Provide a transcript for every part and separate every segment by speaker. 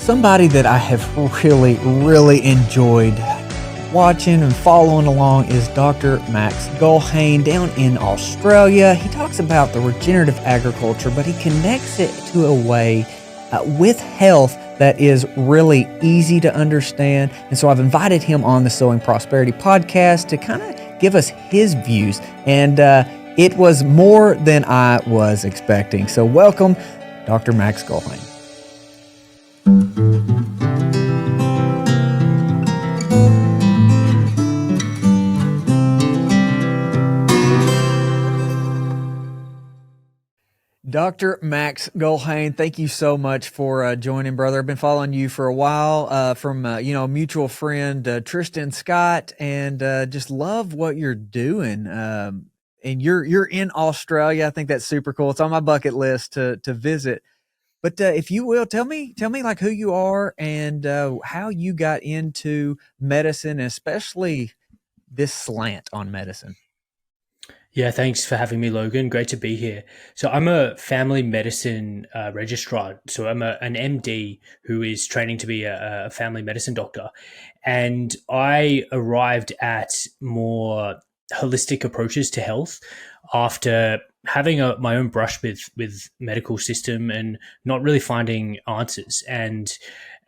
Speaker 1: Somebody that I have really enjoyed watching and following along is Dr. Max Gulhane down in Australia. He talks about the regenerative agriculture, but he connects it to a way with health that is really easy to understand. And so I've invited him on the Sowing Prosperity Podcast to kind of give us his views. And it was more than I was expecting. So welcome, Dr. Max Gulhane. Dr. Max Gulhane, thank you so much for joining, brother. I've been following you for a while from a mutual friend, Tristan Scott, and just love what you're doing. And you're in Australia. I think that's super cool. It's on my bucket list to visit. But if you will, tell me like who you are and how you got into medicine, and especially this slant on medicine.
Speaker 2: Yeah, thanks for having me, Logan. Great to be here. So I'm a family medicine registrar. So I'm an MD who is training to be a family medicine doctor. And I arrived at more holistic approaches to health after having my own brush with medical system and not really finding answers. And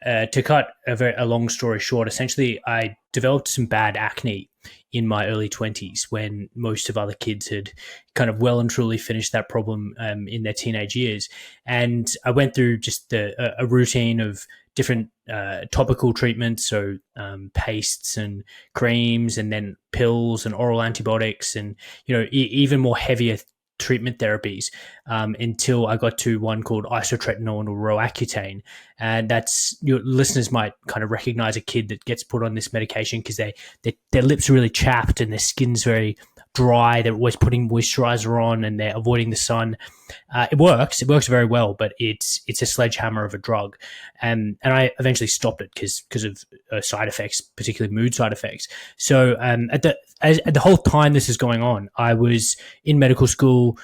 Speaker 2: to cut a long story short, essentially I developed some bad acne in my early 20s when most of other kids had kind of well and truly finished that problem in their teenage years. And I went through just a routine of different topical treatments, so pastes and creams, and then pills and oral antibiotics, and even more heavier treatment therapies until I got to one called isotretinoin or Roaccutane. And that's, your listeners might kind of recognize a kid that gets put on this medication because their lips are really chapped and their skin's very dry. They're always putting moisturizer on and they're avoiding the sun. It works very well, but it's a sledgehammer of a drug. And I eventually stopped it because of side effects, particularly mood side effects. So at the whole time this is going on, I was in medical school,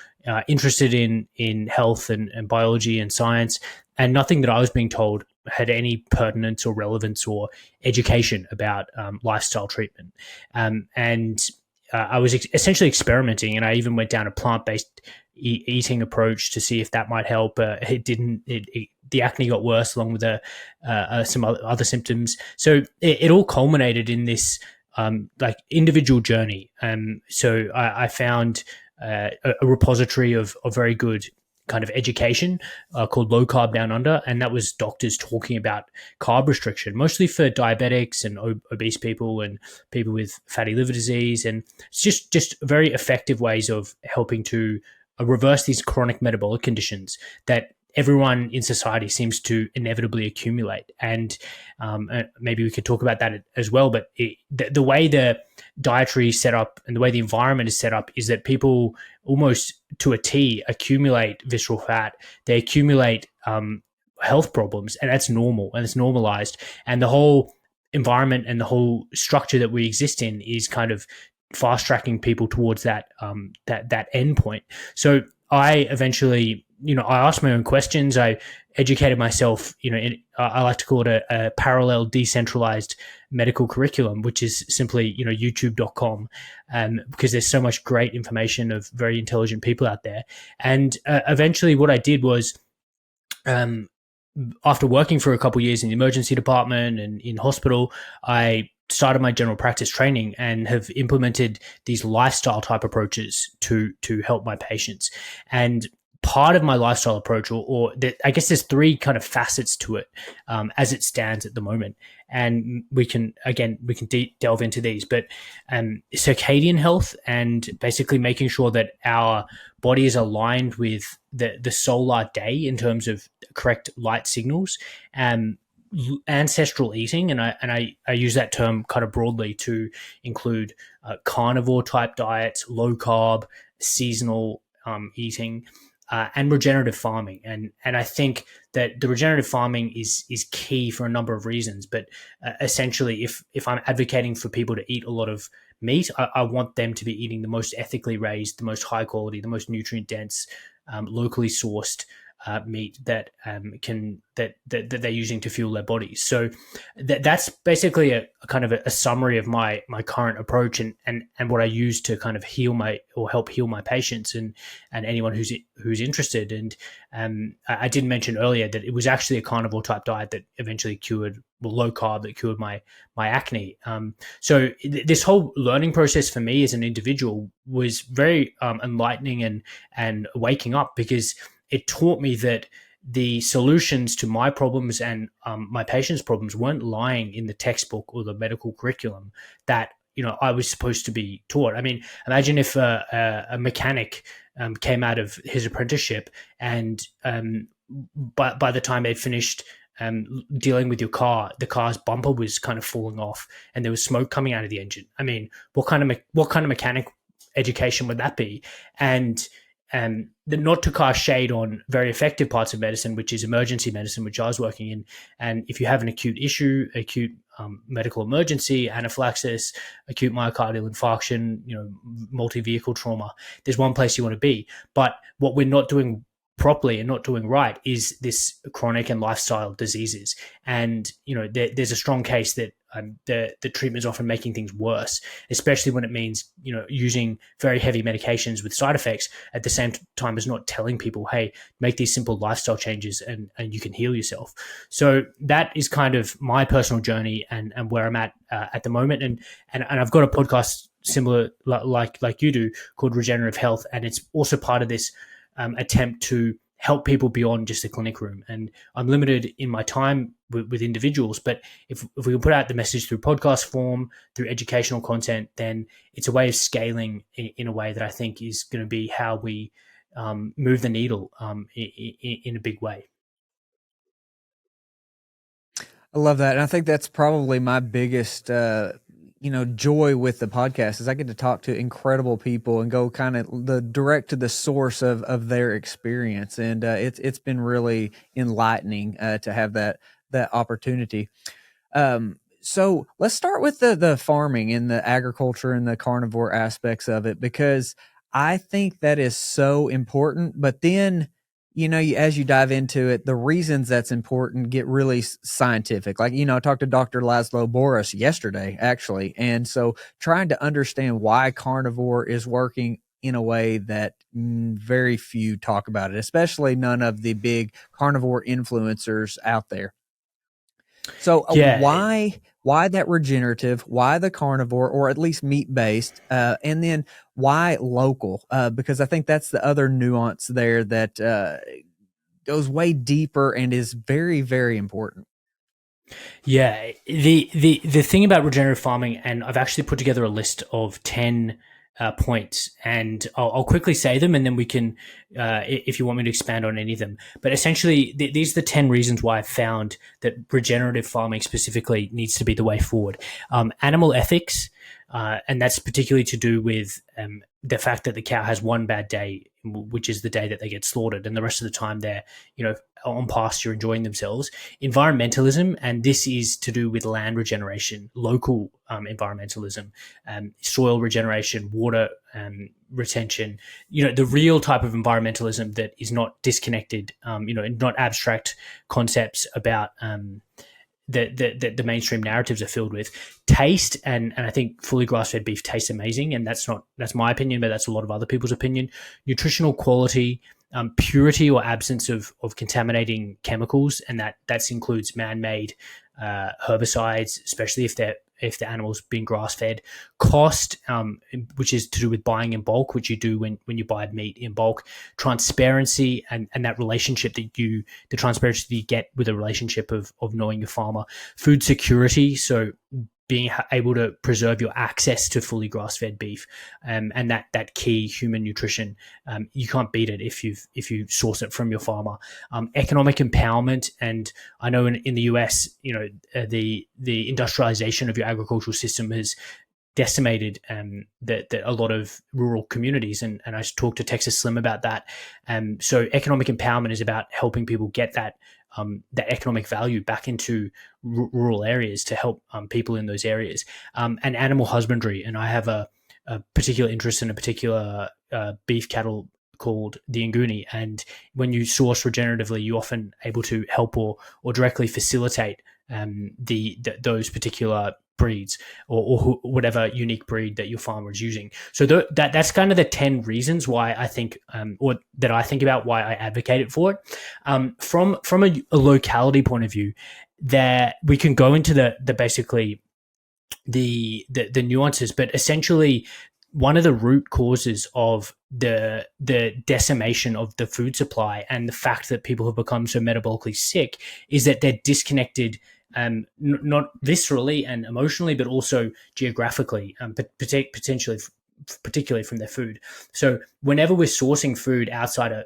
Speaker 2: interested in health and biology and science, and nothing that I was being told had any pertinence or relevance or education about lifestyle treatment. I was essentially experimenting, and I even went down a plant-based eating approach to see if that might help. It didn't. The acne got worse, along with some other symptoms. So it all culminated in this individual journey. So I found a repository of very good kind of education called Low Carb Down Under, and that was doctors talking about carb restriction, mostly for diabetics and obese people and people with fatty liver disease, and it's just very effective ways of helping to reverse these chronic metabolic conditions that everyone in society seems to inevitably accumulate. And maybe we could talk about that as well, but the way the dietary is set up and the way the environment is set up is that people almost to a T accumulate visceral fat. They accumulate health problems, and that's normal and it's normalized. And the whole environment and the whole structure that we exist in is kind of fast tracking people towards that end point. So I eventually, I asked my own questions. I educated myself, I like to call it a parallel decentralized medical curriculum, which is simply, youtube.com, because there's so much great information of very intelligent people out there. And eventually what I did was, after working for a couple of years in the emergency department and in hospital, I started my general practice training and have implemented these lifestyle type approaches to help my patients. And part of my lifestyle approach, I guess there's three kind of facets to it as it stands at the moment. And we can delve into these, but circadian health, and basically making sure that our body is aligned with the solar day in terms of correct light signals, ancestral eating, and I use that term kind of broadly to include carnivore type diets, low carb, seasonal eating, and regenerative farming. And I think that the regenerative farming is key for a number of reasons. But essentially, if I'm advocating for people to eat a lot of meat, I want them to be eating the most ethically raised, the most high quality, the most nutrient dense, locally sourced meat that they're using to fuel their bodies. So that's basically a kind of a summary of my current approach and what I use to kind of help heal my patients and anyone who's interested. And I did mention earlier that it was actually a carnivore type diet that eventually cured, low carb, that cured my acne. So this whole learning process for me as an individual was very enlightening and waking up, because it taught me that the solutions to my problems and my patients' problems weren't lying in the textbook or the medical curriculum that I was supposed to be taught. I mean, imagine if a mechanic came out of his apprenticeship and by the time they'd finished dealing with your car, the car's bumper was kind of falling off and there was smoke coming out of the engine. I mean, what kind of mechanic education would that be? And not to cast shade on very effective parts of medicine, which is emergency medicine, which I was working in. And if you have an acute issue, acute medical emergency, anaphylaxis, acute myocardial infarction, multi-vehicle trauma, there's one place you want to be. But what we're not doing properly and not doing right is this chronic and lifestyle diseases. And there's a strong case that the treatment is often making things worse, especially when it means using very heavy medications with side effects at the same time as not telling people, hey, make these simple lifestyle changes and you can heal yourself. So that is kind of my personal journey and where I'm at the moment. And I've got a podcast similar like you do called Regenerative Health, and it's also part of this attempt to help people beyond just the clinic room. And I'm limited in my time with individuals, but if we can put out the message through podcast form, through educational content, then it's a way of scaling in a way that I think is going to be how we move the needle in a big way.
Speaker 1: I love that. And I think that's probably my biggest joy with the podcast is I get to talk to incredible people and go kind of the direct to the source of their experience. And it's been really enlightening to have that opportunity. So let's start with the farming and the agriculture and the carnivore aspects of it, because I think that is so important. But then, as you dive into it, the reasons that's important get really scientific. Like, I talked to Dr. Laszlo Boris yesterday, actually. And so trying to understand why carnivore is working in a way that very few talk about it, especially none of the big carnivore influencers out there. So why that regenerative, why the carnivore, or at least meat-based, and then why local? Because I think that's the other nuance there that goes way deeper and is very, very important.
Speaker 2: Yeah, the thing about regenerative farming, and I've actually put together a list of 10 points, and I'll quickly say them, and then we can, if you want me to expand on any of them. But essentially, these are the 10 reasons why I've found that regenerative farming specifically needs to be the way forward. Animal ethics, and that's particularly to do with the fact that the cow has one bad day, which is the day that they get slaughtered, and the rest of the time they're, on pasture enjoying themselves. Environmentalism, and this is to do with land regeneration, local environmentalism, soil regeneration, water retention, the real type of environmentalism that is not disconnected, not abstract concepts about the mainstream narratives are filled with. Taste, and I think fully grass-fed beef tastes amazing, and that's my opinion, but that's a lot of other people's opinion. Nutritional quality, purity or absence of contaminating chemicals, and that includes man-made herbicides, especially if the animal's being grass-fed. Cost, which is to do with buying in bulk, which you do when you buy meat in bulk. Transparency, and that relationship the transparency that you get with a relationship of knowing your farmer. Food security, so being able to preserve your access to fully grass-fed beef, and that key human nutrition, you can't beat it if you source it from your farmer. Economic empowerment, and I know in the US, the industrialization of your agricultural system has decimated that a lot of rural communities, and I talked to Texas Slim about that. So economic empowerment is about helping people get that economic value back into rural areas to help people in those areas. And animal husbandry, and I have a particular interest in a particular beef cattle called the Nguni, and when you source regeneratively, you're often able to help or directly facilitate those particular breeds or whatever unique breed that your farmer is using. So that's kind of the 10 reasons why I think, or that I think about why I advocate it for it. From a locality point of view, that we can go into the basically the nuances, but essentially one of the root causes of the decimation of the food supply and the fact that people have become so metabolically sick is that they're disconnected, not viscerally and emotionally, but also geographically, potentially, particularly from their food. So whenever we're sourcing food outside a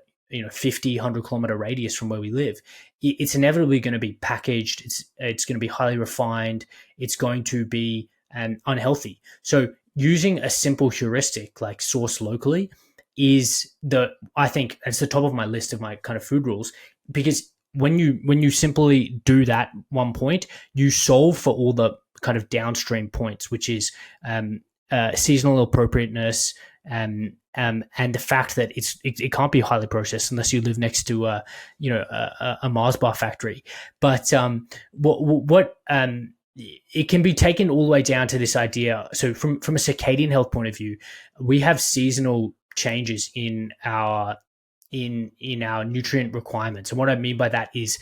Speaker 2: 50, 100-kilometer radius from where we live, it's inevitably going to be packaged. It's going to be highly refined. It's going to be unhealthy. So using a simple heuristic like source locally is I think it's the top of my list of my kind of food rules, because when you simply do that one point, you solve for all the kind of downstream points, which is seasonal appropriateness, and the fact that it can't be highly processed unless you live next to a Mars bar factory. But what it can be taken all the way down to this idea. So from a circadian health point of view, we have seasonal changes in our nutrient requirements. And what I mean by that is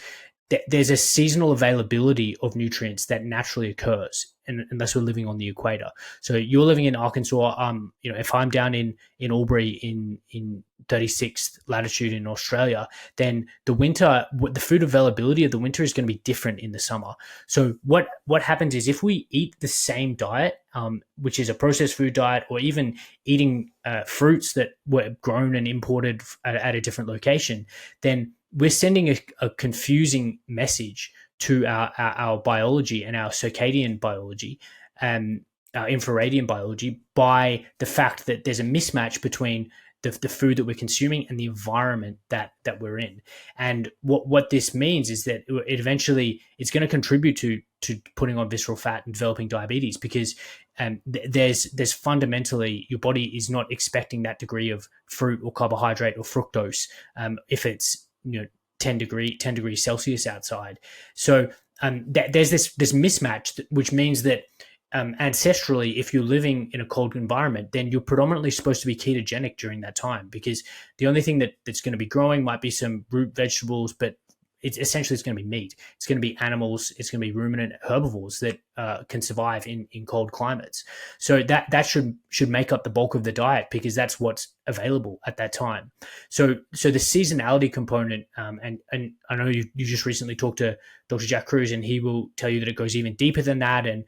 Speaker 2: that there's a seasonal availability of nutrients that naturally occurs unless we're living on the equator. So you're living in Arkansas. If I'm down in Albury in 36th latitude in Australia, then the food availability of the winter is going to be different in the summer. So what happens is if we eat the same diet, which is a processed food diet, or even eating fruits that were grown and imported at a different location, then we're sending a confusing message to our biology and our circadian biology and our infraradian biology by the fact that there's a mismatch between the food that we're consuming and the environment that we're in. And what this means is that it eventually it's going to contribute to putting on visceral fat and developing diabetes, because there's fundamentally your body is not expecting that degree of fruit or carbohydrate or fructose if it's 10 degrees Celsius outside. So there's this mismatch, which means that ancestrally, if you're living in a cold environment, then you're predominantly supposed to be ketogenic during that time, because the only thing that's going to be growing might be some root vegetables, but it's going to be meat. It's going to be animals. It's going to be ruminant herbivores that can survive in cold climates. So that should make up the bulk of the diet, because that's what's available at that time. So the seasonality component, and I know you just recently talked to Dr. Jack Cruz, and he will tell you that it goes even deeper than that. And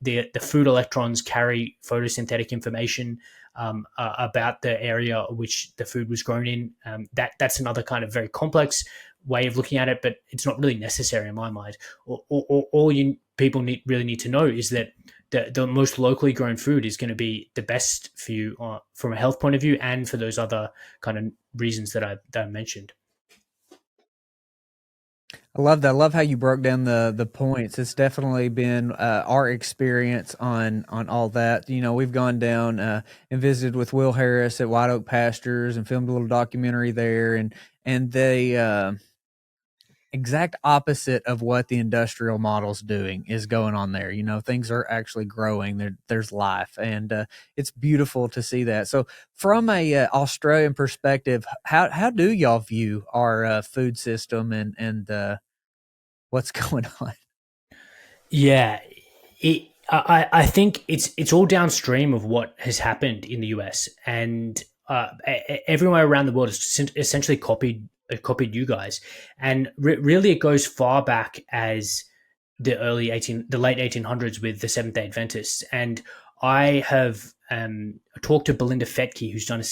Speaker 2: the food electrons carry photosynthetic information about the area which the food was grown in. That's another kind of very complex way of looking at it, but it's not really necessary in my mind. All you people really need to know is that the most locally grown food is going to be the best for you from a health point of view, and for those other kind of reasons that I mentioned.
Speaker 1: I love that. I love how you broke down the points. It's definitely been our experience on all that. We've gone down and visited with Will Harris at White Oak Pastures and filmed a little documentary there, and they exact opposite of what the industrial model's doing is going on there. Things are actually growing. There's life, and it's beautiful to see that. So from a Australian perspective, how do y'all view our food system and what's going on?
Speaker 2: Yeah, I think it's all downstream of what has happened in the US, and everywhere around the world has essentially copied you guys. And really it goes far back as the late 1800s with the Seventh-day Adventists. And I have talked to Belinda Fetke, who's done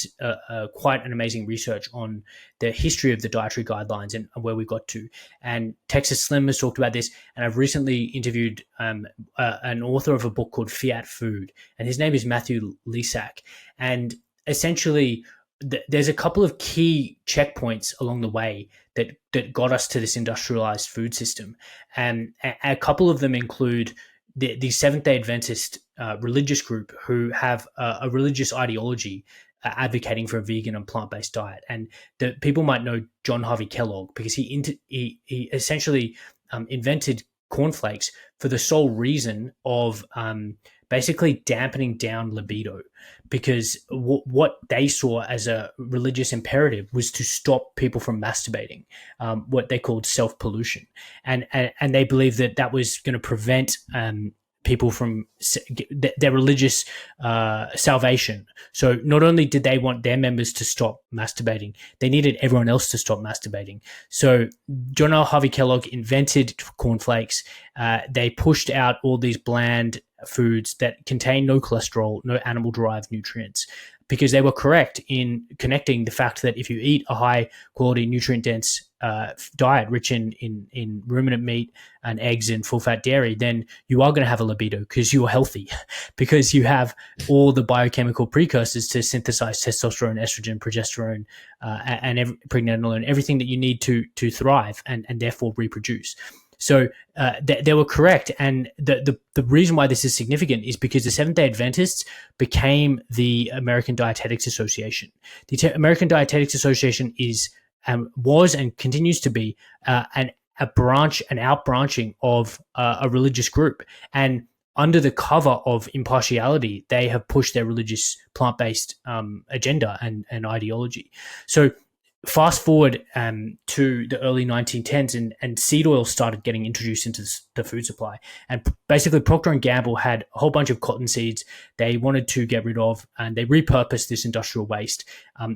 Speaker 2: quite an amazing research on the history of the dietary guidelines and where we got to. And Texas Slim has talked about this. And I've recently interviewed an author of a book called Fiat Food, and his name is Matthew Lesak. And essentially, there's a couple of key checkpoints along the way that got us to this industrialized food system. And a couple of them include the Seventh-day Adventist religious group, who have a religious ideology advocating for a vegan and plant-based diet. And the people might know John Harvey Kellogg because he essentially invented cornflakes for the sole reason of basically dampening down libido, because what they saw as a religious imperative was to stop people from masturbating, what they called self-pollution. And they believed that was going to prevent people from their religious salvation. So not only did they want their members to stop masturbating, they needed everyone else to stop masturbating. So John L. Harvey Kellogg invented cornflakes. They pushed out all these bland foods that contain no cholesterol, no animal-derived nutrients, because they were correct in connecting the fact that if you eat a high-quality, nutrient-dense diet rich in ruminant meat and eggs and full-fat dairy, then you are going to have a libido because you're healthy, because you have all the biochemical precursors to synthesize testosterone, estrogen, progesterone, and pregnenolone, everything that you need to thrive and therefore reproduce. So they were correct. And the reason why this is significant is because the Seventh-day Adventists became the American Dietetics Association. The American Dietetics Association was and continues to be an outbranching of a religious group. And under the cover of impartiality, they have pushed their religious plant-based agenda and ideology. So fast forward to the early 1910s, and seed oil started getting introduced into the food supply. And basically, Procter & Gamble had a whole bunch of cotton seeds they wanted to get rid of, and they repurposed this industrial waste,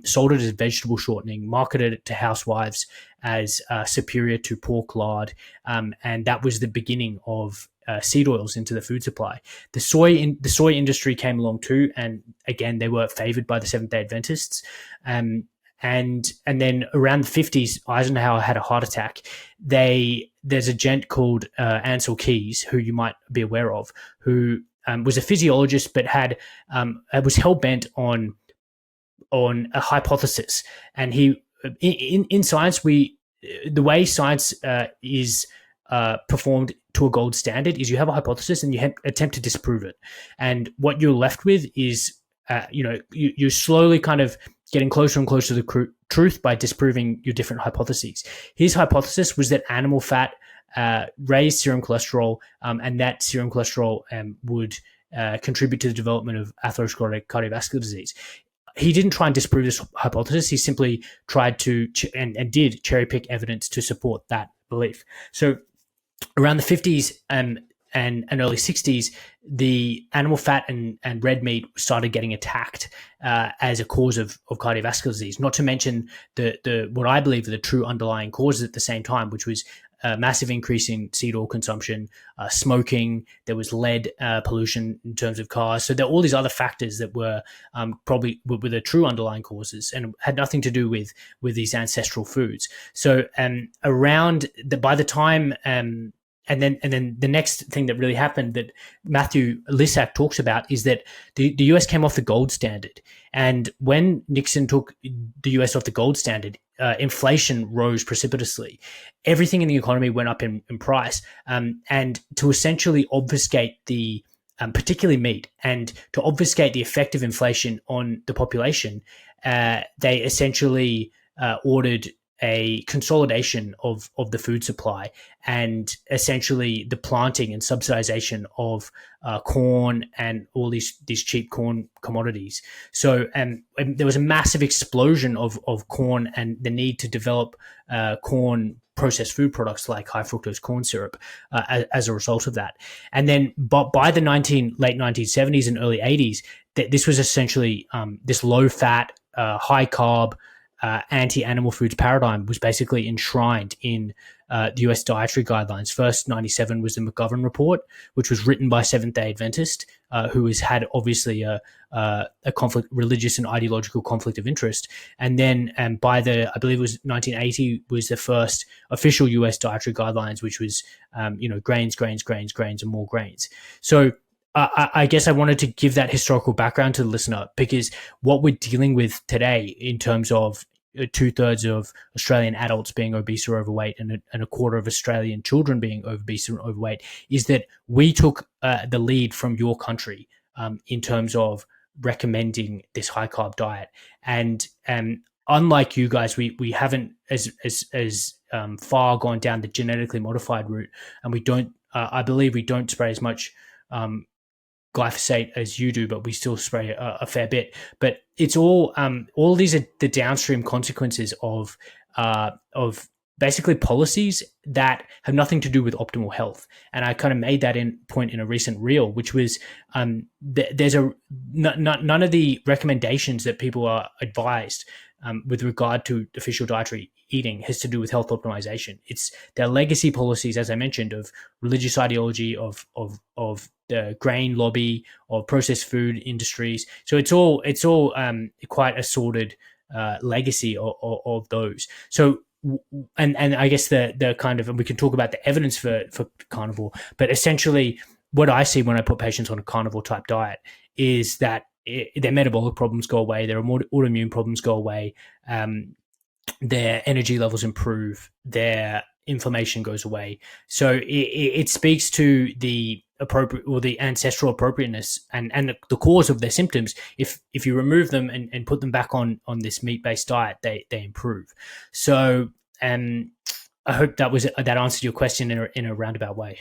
Speaker 2: sold it as vegetable shortening, marketed it to housewives as superior to pork lard, and that was the beginning of seed oils into the food supply. The soy industry came along too, and again, they were favored by the Seventh-day Adventists. And then around the 50s, Eisenhower had a heart attack. There's a gent called Ansel Keys, who you might be aware of, who was a physiologist but was hell-bent on a hypothesis. And he in science, the way science is performed to a gold standard is you have a hypothesis and you attempt to disprove it. And what you're left with is you're slowly kind of getting closer and closer to the truth by disproving your different hypotheses. His hypothesis was that animal fat raised serum cholesterol, and that serum cholesterol would contribute to the development of atherosclerotic cardiovascular disease. He didn't try and disprove this hypothesis. He simply tried to and did cherry pick evidence to support that belief. So around the 50s and early 60s, the animal fat and red meat started getting attacked as a cause of cardiovascular disease. Not to mention the what I believe are the true underlying causes at the same time, which was a massive increase in seed oil consumption, smoking. There was lead pollution in terms of cars. So there are all these other factors that were probably were the true underlying causes and had nothing to do with these ancestral foods. So by the time And then the next thing that really happened that Matthew Lissack talks about is that the US came off the gold standard. And when Nixon took the US off the gold standard, inflation rose precipitously. Everything in the economy went up in price. And to essentially obfuscate particularly meat, and to obfuscate the effect of inflation on the population, they essentially ordered a consolidation of the food supply and essentially the planting and subsidization of corn and all these cheap corn commodities. So there was a massive explosion of corn and the need to develop corn processed food products like high fructose corn syrup as a result of that. And then by the late 1970s and early 80s, this was essentially this low fat, high carb, anti-animal foods paradigm was basically enshrined in the US dietary guidelines. First, 97 was the McGovern Report, which was written by Seventh-day Adventist, who has had obviously a conflict, religious and ideological conflict of interest. And then I believe it was 1980 was the first official US dietary guidelines, which was, grains, and more grains. So I guess I wanted to give that historical background to the listener, because what we're dealing with today in terms of 2/3 of Australian adults being obese or overweight and a quarter of Australian children being obese or overweight is that we took the lead from your country in terms of recommending this high carb diet. And unlike you guys, we haven't as far gone down the genetically modified route, and we don't. I believe we don't spray as much glyphosate as you do, but we still spray a fair bit. But it's all these are the downstream consequences of basically policies that have nothing to do with optimal health. And I kind of made that point in a recent reel, which was there's none of the recommendations that people are advised with regard to official dietary eating has to do with health optimization. It's their legacy policies, as I mentioned, of religious ideology, of the grain lobby, of processed food industries. So it's all quite a sordid legacy of those. So and I guess the kind of, and we can talk about the evidence for carnivore, but essentially what I see when I put patients on a carnivore type diet is that their metabolic problems go away, their autoimmune problems go away, their energy levels improve, their inflammation goes away. So it speaks to the appropriate or the ancestral appropriateness and the cause of their symptoms. If you remove them and put them back on this meat-based diet, they improve. So I hope that answered your question in a roundabout way.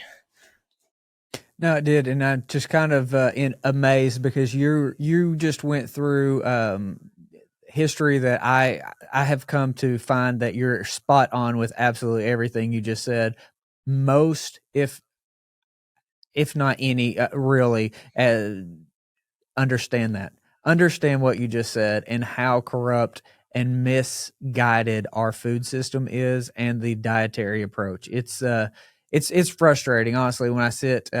Speaker 1: No, it did, and I'm just kind of amazed because you just went through history that I have come to find that you're spot on with absolutely everything you just said. Most, if not any, really understand what you just said and how corrupt and misguided our food system is and the dietary approach. It's frustrating, honestly, when I sit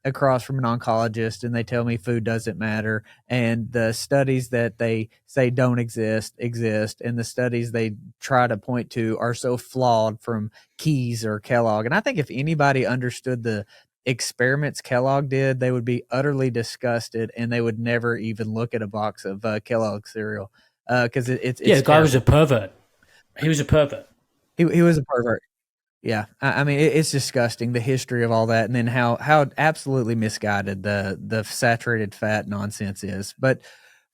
Speaker 1: across from an oncologist and they tell me food doesn't matter, and the studies that they say don't exist, and the studies they try to point to are so flawed from Keyes or Kellogg. And I think if anybody understood the experiments Kellogg did, they would be utterly disgusted and they would never even look at a box of Kellogg cereal because it's
Speaker 2: the guy was a pervert. He was a pervert.
Speaker 1: He was a pervert. Yeah, I mean, it's disgusting, the history of all that, and then how absolutely misguided the saturated fat nonsense is. But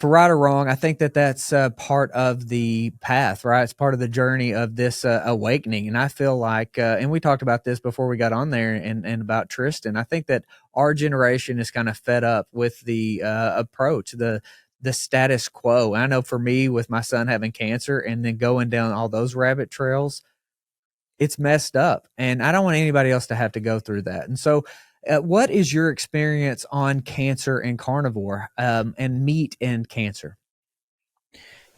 Speaker 1: for right or wrong, I think that's part of the path, right? It's part of the journey of this awakening. And I feel like, and we talked about this before we got on there and about Tristan, I think that our generation is kind of fed up with the approach, the status quo. I know for me, with my son having cancer and then going down all those rabbit trails, it's messed up, and I don't want anybody else to have to go through that. And so what is your experience on cancer and carnivore and meat and cancer?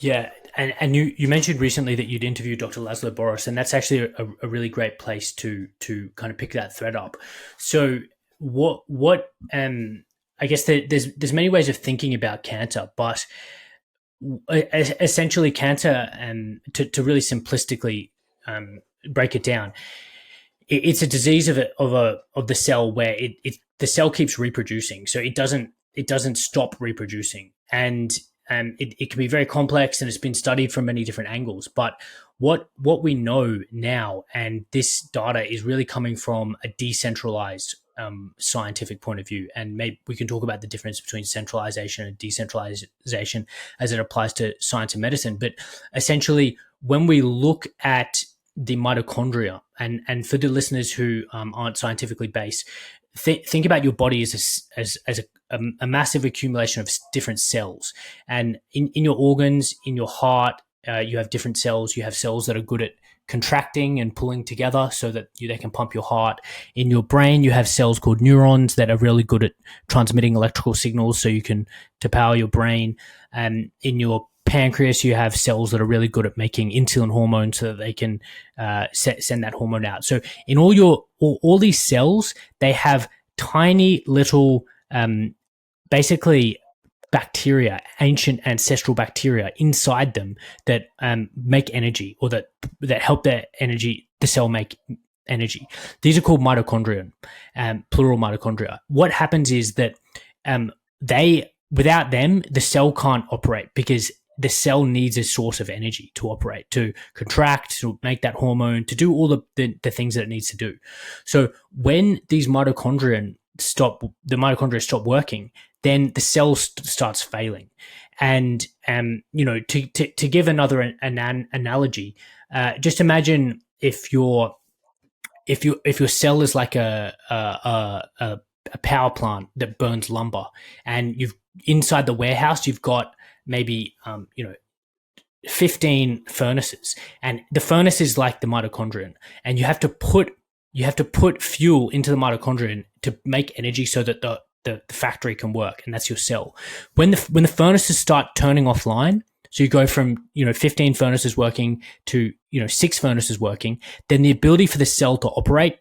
Speaker 2: Yeah, and you mentioned recently that you'd interviewed Dr. Laszlo Boris, and that's actually a really great place to kind of pick that thread up. So what I guess there's many ways of thinking about cancer, but essentially cancer, to really simplistically break it down, it's a disease of the cell where the cell keeps reproducing, so it doesn't stop reproducing, and it can be very complex, and it's been studied from many different angles. But what we know now, and this data is really coming from a decentralized scientific point of view, and maybe we can talk about the difference between centralization and decentralization as it applies to science and medicine. But essentially, when we look at the mitochondria, and for the listeners who aren't scientifically based, think about your body as a massive accumulation of different cells, and in your organs, in your heart, you have different cells. You have cells that are good at contracting and pulling together so that they can pump your heart. In your brain, you have cells called neurons that are really good at transmitting electrical signals to power your brain. And in your pancreas, you have cells that are really good at making insulin hormone so that they can send that hormone out. So in all these cells, they have tiny little basically bacteria, ancient ancestral bacteria inside them that make energy, or that help the cell make energy. These are called mitochondria, plural mitochondria. What happens is that without them, the cell can't operate, because the cell needs a source of energy to operate, to contract, to make that hormone, to do all the things that it needs to do. So when these mitochondria stop working, then the cell starts failing. And to give another analogy, just imagine if your cell is like a power plant that burns lumber, and you've inside the warehouse you've got maybe 15 furnaces, and the furnace is like the mitochondrion, and you have to put fuel into the mitochondrion to make energy so that the factory can work, and that's your cell. When the furnaces start turning offline, so you go from 15 furnaces working to 6 furnaces working, then the ability for the cell to operate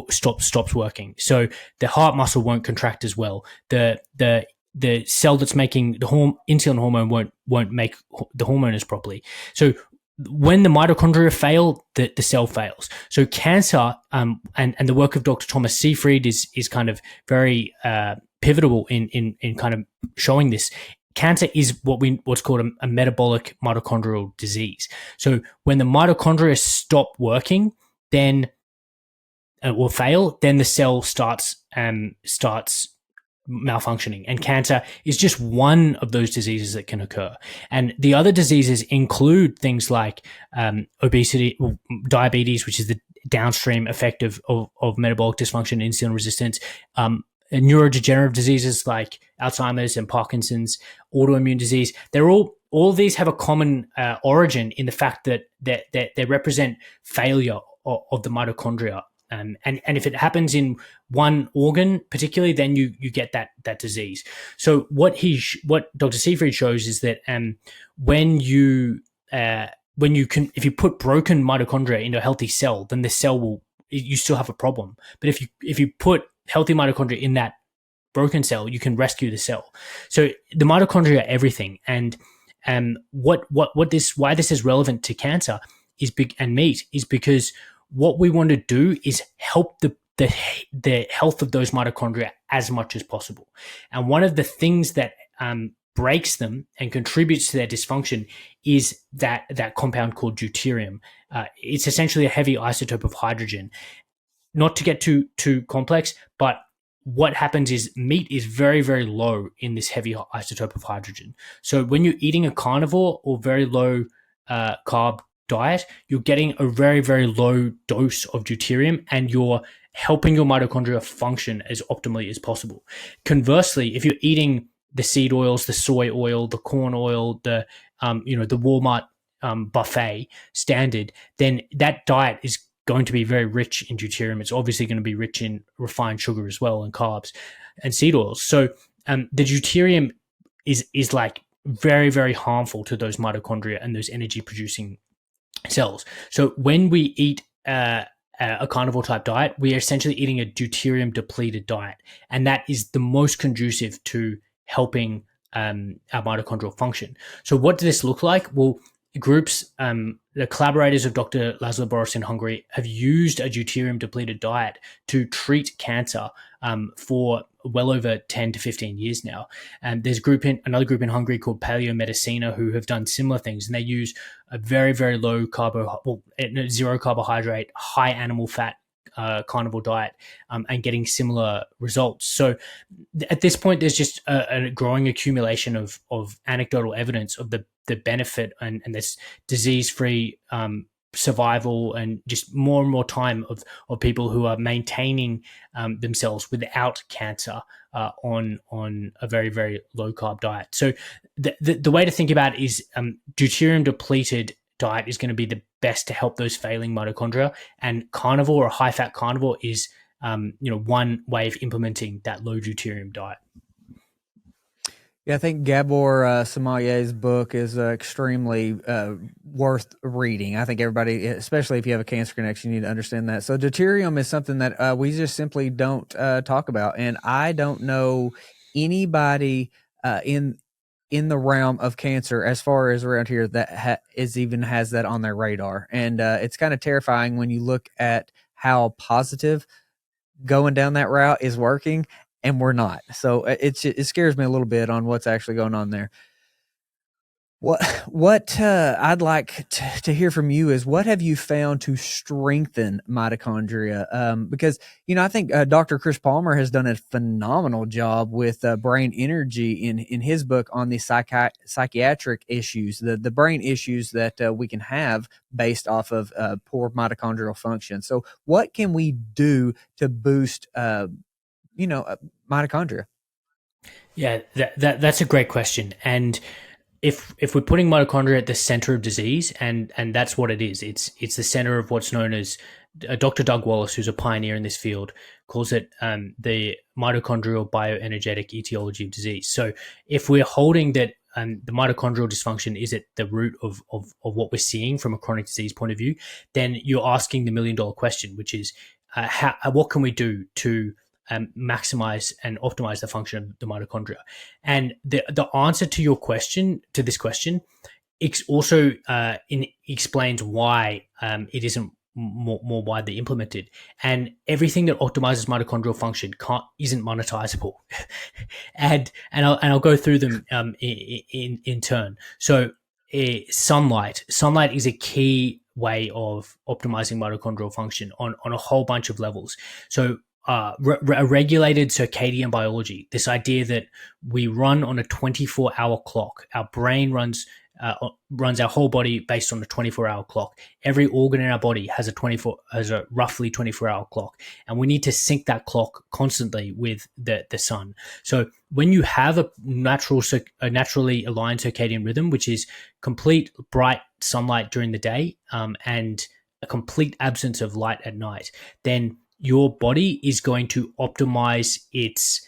Speaker 2: stops working. So the heart muscle won't contract as well. The cell that's making the insulin hormone won't make the hormone as properly. So when the mitochondria fail, the cell fails. So cancer, and the work of Dr. Thomas Seyfried is kind of very pivotal in kind of showing this. Cancer is what's called a metabolic mitochondrial disease. So when the mitochondria stop working, then will fail, then the cell starts malfunctioning, and cancer is just one of those diseases that can occur. And the other diseases include things like obesity, diabetes, which is the downstream effect of metabolic dysfunction, insulin resistance, neurodegenerative diseases like Alzheimer's and Parkinson's, autoimmune disease. They're all of these have a common origin in the fact that they represent failure of the mitochondria. And if it happens in one organ particularly, then you get that disease. So what Dr. Seyfried shows is that if you put broken mitochondria into a healthy cell, then the cell you still have a problem. But if you put healthy mitochondria in that broken cell, you can rescue the cell. So the mitochondria are everything. And why this is relevant to cancer and meat is because what we want to do is help the health of those mitochondria as much as possible. And one of the things that breaks them and contributes to their dysfunction is that compound called deuterium. It's essentially a heavy isotope of hydrogen. Not to get too complex, but what happens is meat is very, very low in this heavy isotope of hydrogen. So when you're eating a carnivore or very low carb diet, you're getting a very, very low dose of deuterium, and you're helping your mitochondria function as optimally as possible. Conversely, if you're eating the seed oils, the soy oil, the corn oil, the Walmart buffet standard, then that diet is going to be very rich in deuterium. It's obviously going to be rich in refined sugar as well, and carbs and seed oils. So the deuterium is like very, very harmful to those mitochondria and those energy producing cells. So when we eat a carnivore type diet, we are essentially eating a deuterium depleted diet, and that is the most conducive to helping our mitochondrial function. So what does this look like? Well, groups, the collaborators of Dr. Laszlo Boris in Hungary have used a deuterium depleted diet to treat cancer for well over 10 to 15 years now. And there's another group in Hungary called Paleomedicina who have done similar things, and they use a very, very low zero carbohydrate, high animal fat carnivore diet, and getting similar results. So at this point, there's just a growing accumulation of anecdotal evidence of the benefit and this disease-free survival, and just more and more time of people who are maintaining themselves without cancer on a very, very low carb diet. So the way to think about it is deuterium depleted diet is going to be the best to help those failing mitochondria, and carnivore or high fat carnivore is one way of implementing that low deuterium diet.
Speaker 1: Yeah, I think Gabor Samayeh's book is extremely worth reading. I think everybody, especially if you have a cancer connection, you need to understand that. So deuterium is something that we just simply don't talk about. And I don't know anybody in the realm of cancer, as far as around here, that even has that on their radar. And it's kind of terrifying when you look at how positive going down that route is working, and we're not. So it scares me a little bit on what's actually going on there. What I'd like to hear from you is what have you found to strengthen mitochondria? Because I think Dr. Chris Palmer has done a phenomenal job with brain energy in his book on the psychiatric issues, the brain issues that we can have based off of poor mitochondrial function. So, what can we do to boost, mitochondria?
Speaker 2: Yeah, that's a great question. And if we're putting mitochondria at the center of disease, and that's what it is, it's the center of what's known as Dr. Doug Wallace, who's a pioneer in this field, calls it the mitochondrial bioenergetic etiology of disease. So if we're holding that the mitochondrial dysfunction is at the root of what we're seeing from a chronic disease point of view, then you're asking the $1,000,000 question, which is what can we do to maximize and optimize the function of the mitochondria? And the answer to your question, to this question, also explains why it isn't more widely implemented. And everything that optimizes mitochondrial function isn't monetizable. and I'll go through them in turn. So sunlight is a key way of optimizing mitochondrial function on a whole bunch of levels. So a regulated circadian biology, this idea that we run on a 24-hour clock. Our brain runs our whole body based on a 24-hour clock. Every organ in our body has a roughly 24-hour clock, and we need to sync that clock constantly with the sun. So when you have a naturally aligned circadian rhythm, which is complete bright sunlight during the day and a complete absence of light at night, then your body is going to optimize its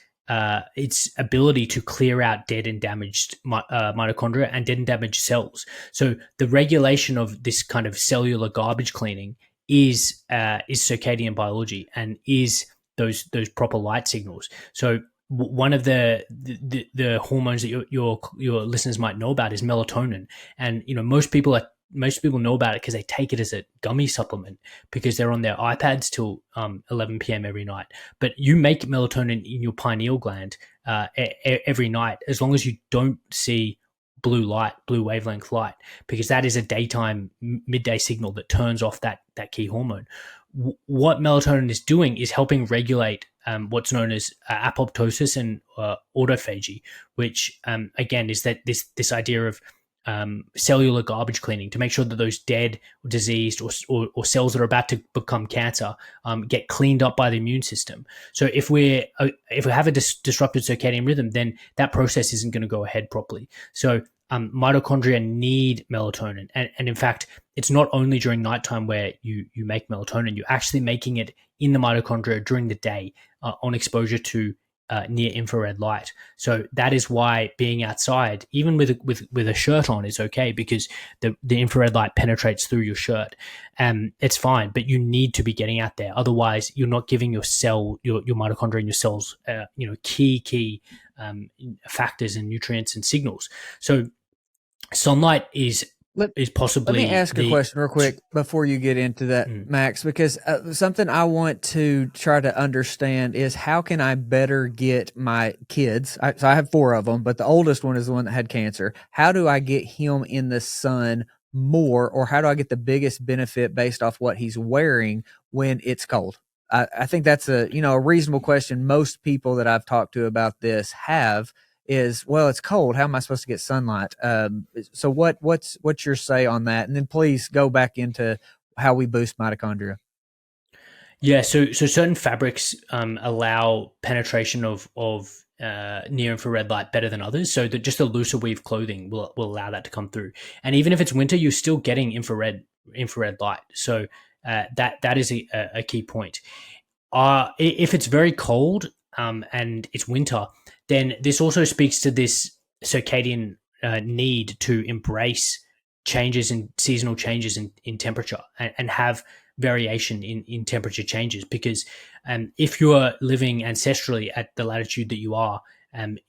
Speaker 2: ability to clear out dead and damaged mitochondria and dead and damaged cells. So the regulation of this kind of cellular garbage cleaning is circadian biology and is those proper light signals. So one of the hormones that your listeners might know about is melatonin, and most people know about it because they take it as a gummy supplement because they're on their iPads till 11 p.m. every night. But you make melatonin in your pineal gland every night, as long as you don't see blue wavelength light, because that is a daytime midday signal that turns off that key hormone. What melatonin is doing is helping regulate what's known as apoptosis and autophagy, which again is that this idea of cellular garbage cleaning to make sure that those dead, diseased, or cells that are about to become cancer get cleaned up by the immune system. So if we have a disrupted circadian rhythm, then that process isn't going to go ahead properly. So mitochondria need melatonin, and in fact, it's not only during nighttime where you make melatonin. You're actually making it in the mitochondria during the day on exposure to near infrared light. So that is why being outside, even with a shirt on, is okay, because the infrared light penetrates through your shirt. It's fine, but you need to be getting out there. Otherwise, you're not giving your mitochondria and your cells, key factors and nutrients and signals. So sunlight is possibly.
Speaker 1: Let me ask a question real quick before you get into that, Max, because something I want to try to understand is how can I better get my kids? So I have 4 of them, but the oldest one is the one that had cancer. How do I get him in the sun more, or how do I get the biggest benefit based off what he's wearing when it's cold? I think that's a reasonable question most people that I've talked to about this have. Is, well, it's cold. How am I supposed to get sunlight? So what's your say on that? And then please go back into how we boost mitochondria.
Speaker 2: Yeah, so certain fabrics allow penetration of near infrared light better than others. So that just a looser weave clothing will allow that to come through. And even if it's winter, you're still getting infrared light. So that is a key point. If it's very cold and it's winter, then this also speaks to this circadian need to embrace seasonal changes in temperature and have variation in temperature changes. Because if you are living ancestrally at the latitude that you are,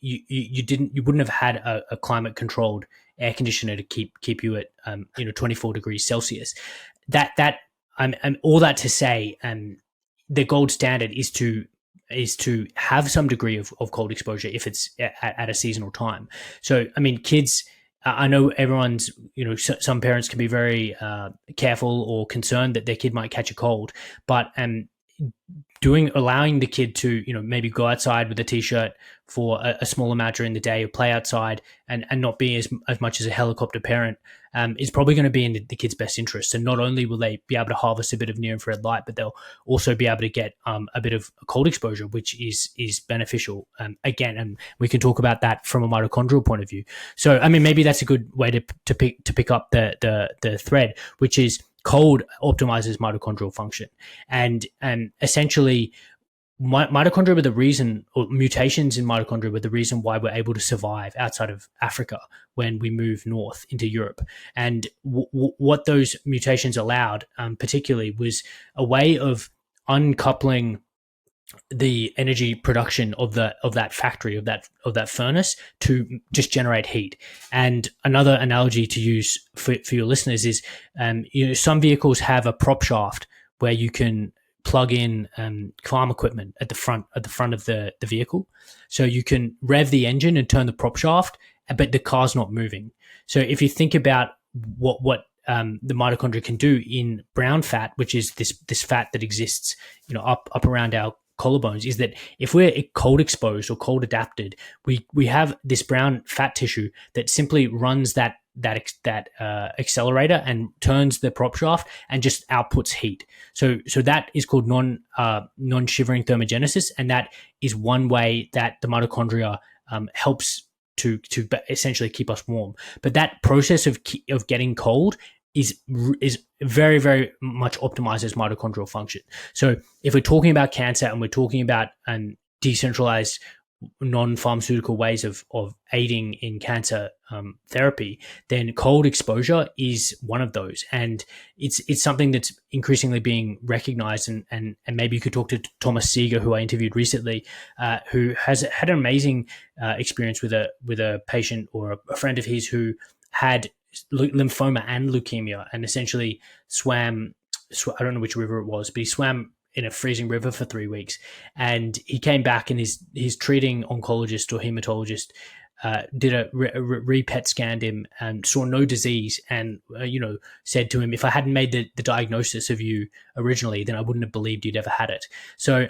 Speaker 2: you wouldn't have had a climate controlled air conditioner to keep you at 24 degrees Celsius. That all that to say, the gold standard is to have some degree of cold exposure if it's at a seasonal time. So, I mean, kids I know everyone's, some parents can be very careful or concerned that their kid might catch a cold, but allowing the kid to, maybe go outside with a t-shirt for a small amount during the day, or play outside, and not be as much as a helicopter parent, is probably going to be in the kid's best interest. And not only will they be able to harvest a bit of near-infrared light, but they'll also be able to get a bit of cold exposure, which is beneficial. Again, and we can talk about that from a mitochondrial point of view. So, I mean, maybe that's a good way to pick up the thread, which is cold optimizes mitochondrial function. And essentially, mitochondria were the reason, or mutations in mitochondria were the reason why we're able to survive outside of Africa when we move north into Europe. And what those mutations allowed, particularly, was a way of uncoupling the energy production of that factory, of that furnace, to just generate heat. And another analogy to use for your listeners is, some vehicles have a prop shaft where you can plug in farm equipment at the front of the vehicle, so you can rev the engine and turn the prop shaft, but the car's not moving. So if you think about what the mitochondria can do in brown fat, which is this fat that exists, up around our collarbones, is that if we're cold exposed or cold adapted, we have this brown fat tissue that simply runs that accelerator and turns the prop shaft and just outputs heat. So that is called non-shivering thermogenesis, and that is one way that the mitochondria helps to essentially keep us warm. But that process of getting cold is very, very much optimizes mitochondrial function. So if we're talking about cancer and we're talking about decentralized non-pharmaceutical ways of aiding in cancer therapy, then cold exposure is one of those. And it's something that's increasingly being recognized. And maybe you could talk to Thomas Seeger, who I interviewed recently, who has had an amazing experience with a patient or a friend of his who had lymphoma and leukemia, and essentially swam, I don't know which river it was, but he swam in a freezing river for 3 weeks. And he came back, and his treating oncologist or hematologist did a re-PET scanned him and saw no disease, and said to him, if I hadn't made the diagnosis of you originally, then I wouldn't have believed you'd ever had it. So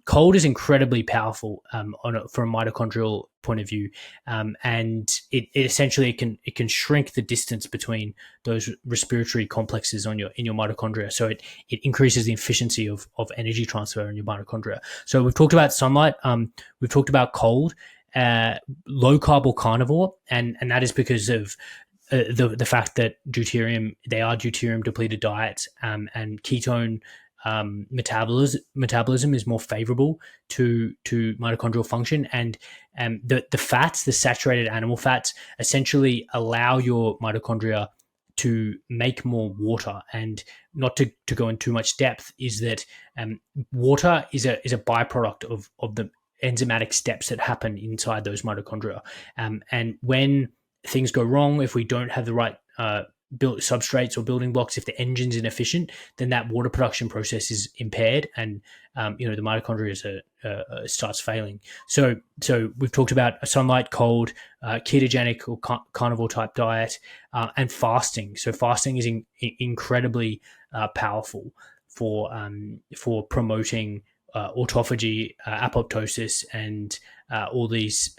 Speaker 2: cold is incredibly powerful from a mitochondrial point of view, and it essentially can shrink the distance between those respiratory complexes in your mitochondria. So it increases the efficiency of energy transfer in your mitochondria. So we've talked about sunlight, we've talked about cold, low carb or carnivore, and that is because of the fact that they are deuterium depleted diets, and ketone metabolism is more favorable to mitochondrial function. And the fats, the saturated animal fats, essentially allow your mitochondria to make more water. And not to go in too much depth, is that water is a byproduct of the enzymatic steps that happen inside those mitochondria. And when things go wrong, if we don't have the right built substrates or building blocks, if the engine's inefficient, then that water production process is impaired, and the mitochondria starts failing. So we've talked about sunlight, cold, ketogenic or carnivore type diet, and fasting. So fasting is incredibly powerful for promoting autophagy, apoptosis, and all these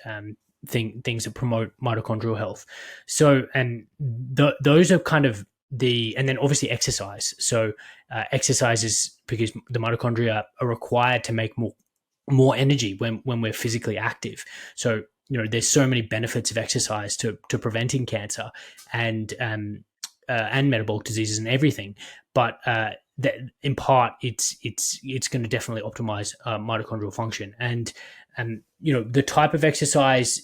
Speaker 2: things that promote mitochondrial health. So, and those are kind of and then obviously exercise. So exercise is because the mitochondria are required to make more energy when we're physically active. So, there's so many benefits of exercise to preventing cancer and metabolic diseases and everything. But that in part, it's going to definitely optimize mitochondrial function. And the type of exercise,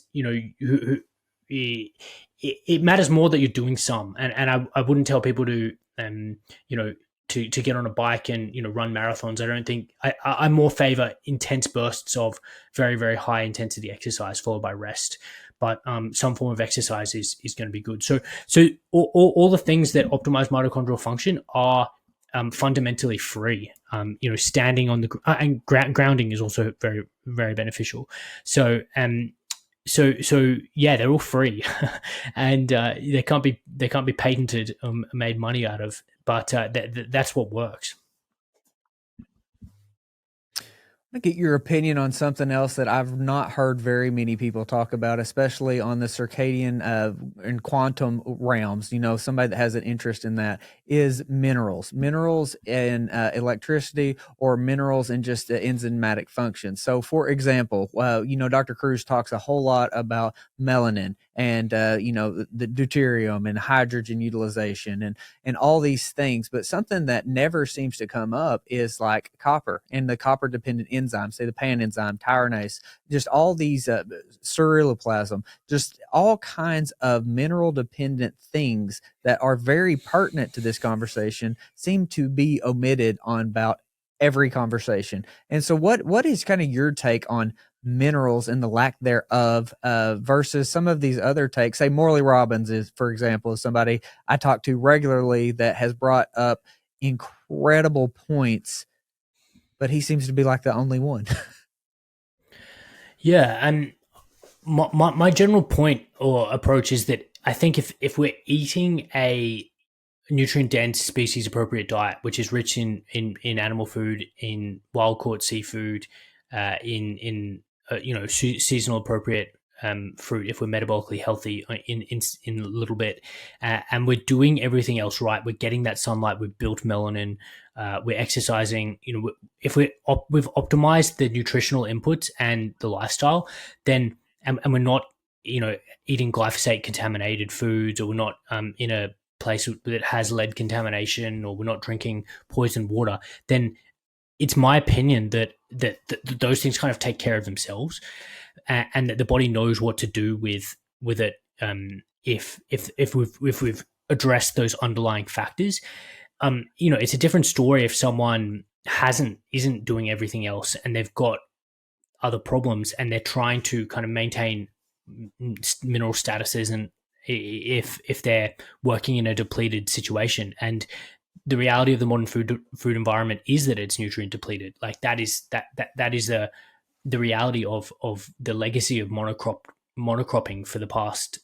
Speaker 2: it matters more that you're doing some. And I wouldn't tell people to to get on a bike and run marathons. I don't think I more favor intense bursts of very, very high intensity exercise followed by rest. But some form of exercise is going to be good. So all the things that optimize mitochondrial function are fundamentally free. Standing on the and grounding is also very, very beneficial. So so yeah, they're all free, and they can't be patented, made money out of. But that's what works.
Speaker 1: I get your opinion on something else that I've not heard very many people talk about, especially on the circadian and quantum realms. You know, somebody that has an interest in that is minerals in electricity, or minerals in just enzymatic functions. So, for example, you know, Dr. Cruz talks a whole lot about melanin and you know, the deuterium and hydrogen utilization and all these things. But something that never seems to come up is like copper and the copper dependent enzymes, say the pan enzyme, tyranase, just all these ceruloplasm, just all kinds of mineral dependent things that are very pertinent to this conversation seem to be omitted on about every conversation. And so what is kind of your take on minerals and the lack thereof versus some of these other takes? Say Morley Robbins is, for example, is somebody I talk to regularly that has brought up incredible points, but he seems to be like the only one.
Speaker 2: Yeah, and my general point or approach is that I think if we're eating a nutrient dense, species appropriate diet, which is rich in animal food, in wild caught seafood, in seasonal appropriate fruit, if we're metabolically healthy in a little bit, and we're doing everything else right, we're getting that sunlight, we've built melanin, we're exercising, if we've optimized the nutritional inputs and the lifestyle, then and we're not eating glyphosate contaminated foods, or we're not in a place that has lead contamination, or we're not drinking poisoned water, then it's my opinion that those things kind of take care of themselves, and that the body knows what to do with it, if we've addressed those underlying factors. It's a different story if someone isn't doing everything else and they've got other problems and they're trying to kind of maintain mineral statuses, and if they're working in a depleted situation. And the reality of the modern food environment is that it's nutrient depleted. Like that is the reality of the legacy of monocropping for the past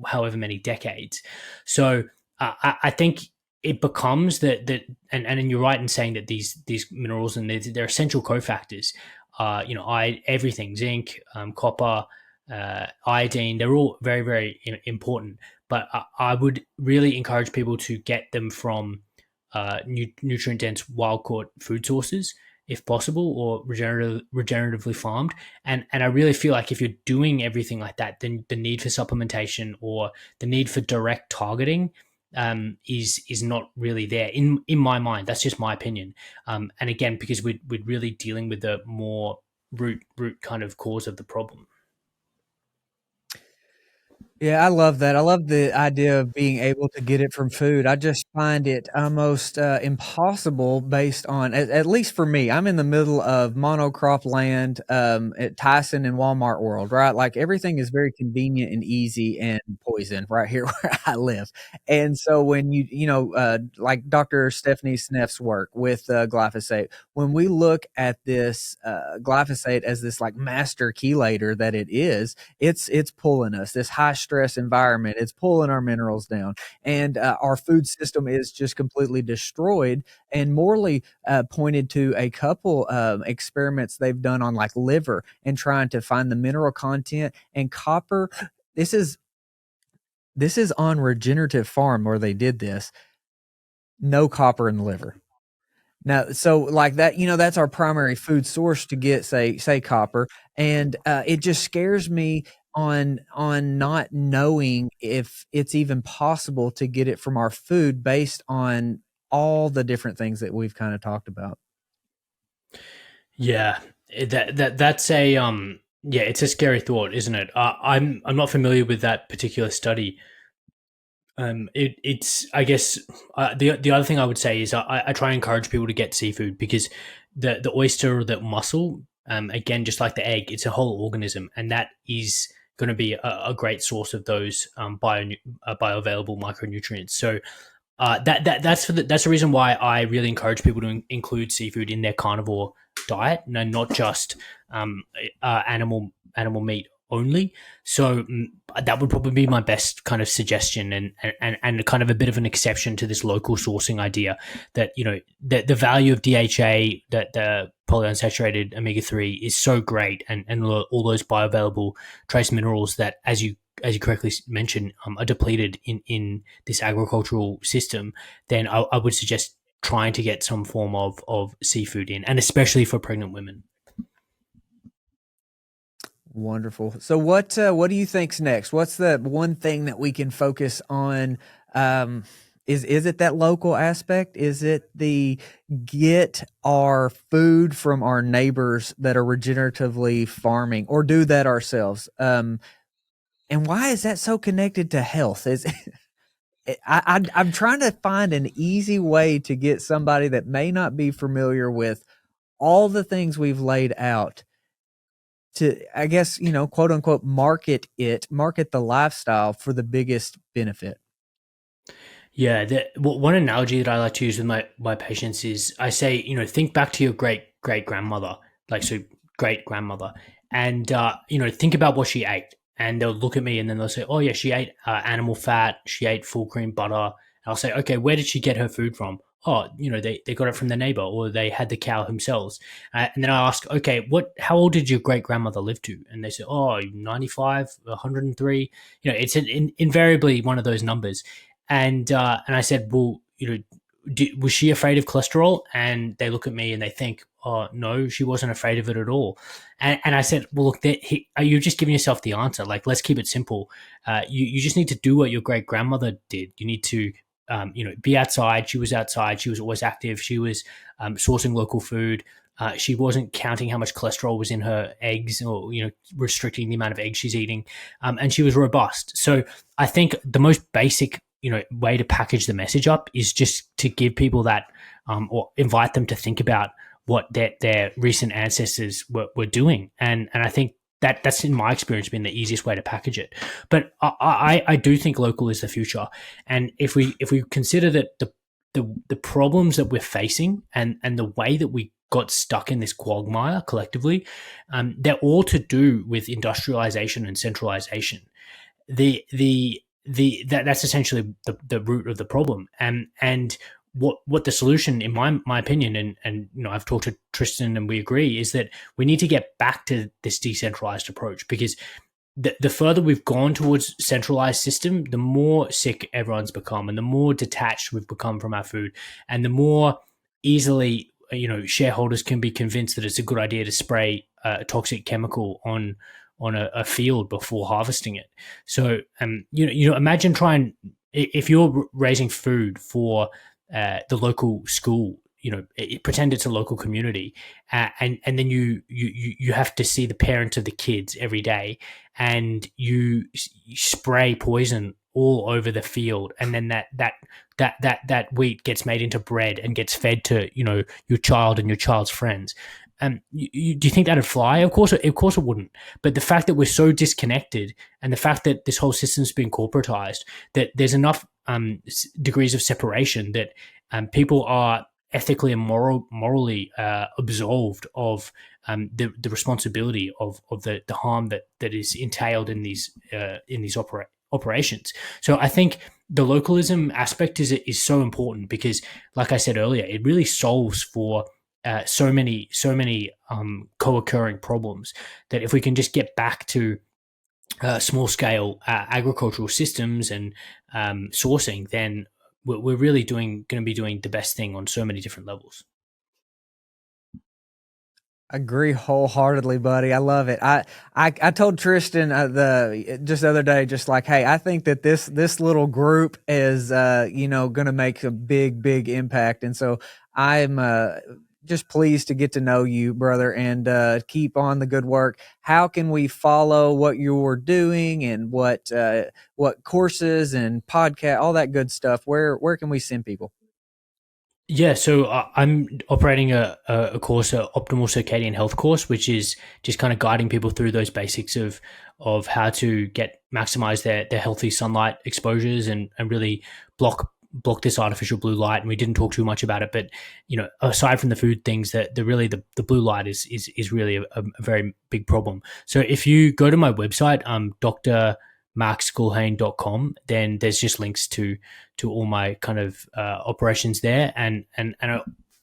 Speaker 2: however many decades. So I think it becomes that and you're right in saying that these minerals and they're essential cofactors. Everything, zinc, copper, iodine, they're all very, very important. But I would really encourage people to get them from nutrient dense wild caught food sources if possible, or regeneratively farmed. And I really feel like if you're doing everything like that, then the need for supplementation or the need for direct targeting is not really there in my mind. That's just my opinion. And again, because we're really dealing with the more root kind of cause of the problem.
Speaker 1: Yeah, I love that. I love the idea of being able to get it from food. I just find it almost impossible based on, at least for me, I'm in the middle of monocrop land at Tyson and Walmart world, right? Like everything is very convenient and easy and poison right here where I live. And so when like Dr. Stephanie Sneff's work with glyphosate, when we look at this glyphosate as this like master chelator that it is, it's pulling us, this high stress environment, it's pulling our minerals down, and our food system is just completely destroyed. And Morley pointed to a couple experiments they've done on like liver and trying to find the mineral content and copper. This is on Regenerative Farm where they did this. No copper in the liver. Now, so like that, that's our primary food source to get, say copper, and it just scares me on not knowing if it's even possible to get it from our food based on all the different things that we've kind of talked about.
Speaker 2: Yeah, that's a yeah, it's a scary thought, isn't it? I'm not familiar with that particular study. It's I guess the other thing I would say is I try and encourage people to get seafood, because the oyster, the mussel, again, just like the egg, it's a whole organism, and that is going to be a great source of those bioavailable micronutrients. So that's the reason why I really encourage people to include seafood in their carnivore diet, and not just animal meat only. So that would probably be my best kind of suggestion, and kind of a bit of an exception to this local sourcing idea that, the value of DHA, that the polyunsaturated omega-3 is so great, and all those bioavailable trace minerals that, as you correctly mentioned, are depleted in this agricultural system. Then I would suggest trying to get some form of seafood in, and especially for pregnant women.
Speaker 1: Wonderful. So what do you think's next? What's the one thing that we can focus on? Is it that local aspect? Is it the get our food from our neighbors that are regeneratively farming, or do that ourselves? And why is that so connected to health? I'm trying to find an easy way to get somebody that may not be familiar with all the things we've laid out to, I guess, quote unquote, market the lifestyle for the biggest benefit.
Speaker 2: Yeah, one analogy that I like to use with my patients is, I say, think back to your great grandmother, great grandmother, and think about what she ate, and they'll look at me and then they'll say, oh yeah, she ate animal fat, she ate full cream butter. And I'll say, okay, where did she get her food from? Oh, they got it from the neighbor, or they had the cow themselves. And then I ask, okay, how old did your great grandmother live to? And they say, oh, 95, 103. It's invariably one of those numbers. And I said, well, was she afraid of cholesterol? And they look at me and they think, oh no, she wasn't afraid of it at all. And I said, well, look, you're just giving yourself the answer. Like, let's keep it simple. You just need to do what your great grandmother did. You need to be outside. She was outside. She was always active. She was sourcing local food. She wasn't counting how much cholesterol was in her eggs, or restricting the amount of eggs she's eating. And she was robust. So I think the most basic way to package the message up is just to give people that, or invite them to think about what their recent ancestors were doing. And I think that's, in my experience, been the easiest way to package it. But I do think local is the future. And if we consider that the problems that we're facing, and the way that we got stuck in this quagmire collectively, they're all to do with industrialization and centralization. That's essentially the root of the problem. And what the solution, in my opinion, and I've talked to Tristan and we agree, is that we need to get back to this decentralized approach, because the further we've gone towards centralized system, the more sick everyone's become, and the more detached we've become from our food, and the more easily shareholders can be convinced that it's a good idea to spray a toxic chemical on a field before harvesting it. So imagine trying, if you're raising food for the local school, pretend it's a local community, and then you have to see the parents of the kids every day, and you spray poison all over the field, and then that wheat gets made into bread and gets fed to your child and your child's friends. Do you think that'd fly? Of course it wouldn't. But the fact that we're so disconnected, and the fact that this whole system's been corporatized, that there's enough degrees of separation that people are ethically and morally absolved of the responsibility of the harm that is entailed in these operations. So I think the localism aspect is so important, because, like I said earlier, it really solves for so many co-occurring problems, that if we can just get back to small scale agricultural systems and sourcing, then we're really going to be doing the best thing on so many different levels.
Speaker 1: Agree wholeheartedly, buddy. I love it. I told Tristan just the other day, just like, hey, I think that this little group is going to make a big impact, and so I'm just pleased to get to know you, brother, and keep on the good work. How can we follow what you're doing, and what courses and podcast, all that good stuff? Where can we send people?
Speaker 2: Yeah, so I'm operating a course, a optimal circadian health course, which is just kind of guiding people through those basics of how to maximize their healthy sunlight exposures, and really block block this artificial blue light, and we didn't talk too much about it. But aside from the food things, that the blue light is really a very big problem. So if you go to my website, drmaxgulhane.com, then there's just links to all my kind of operations there, and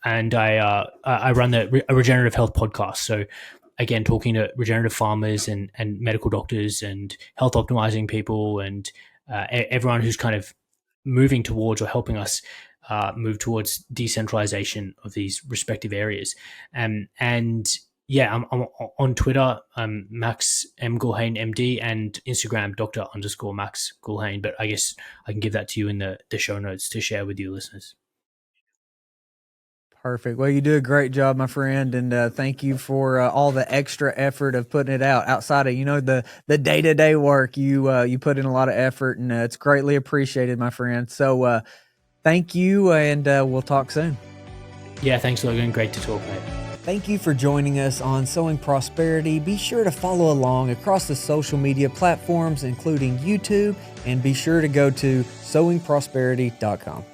Speaker 2: I run a regenerative health podcast. So again, talking to regenerative farmers and medical doctors and health optimizing people and everyone who's kind of moving towards or helping us move towards decentralization of these respective areas. I'm on Twitter, Max M Gulhane MD, and Instagram, Dr._Max Gulhane. But I guess I can give that to you in the show notes to share with your listeners.
Speaker 1: Perfect. Well, you do a great job, my friend, and thank you for all the extra effort of putting it out outside of the day-to-day work. You put in a lot of effort, and it's greatly appreciated, my friend. So thank you, and we'll talk soon.
Speaker 2: Yeah, thanks, Logan. Great to talk, mate.
Speaker 1: Thank you for joining us on Sowing Prosperity. Be sure to follow along across the social media platforms, including YouTube, and be sure to go to sowingprosperity.com.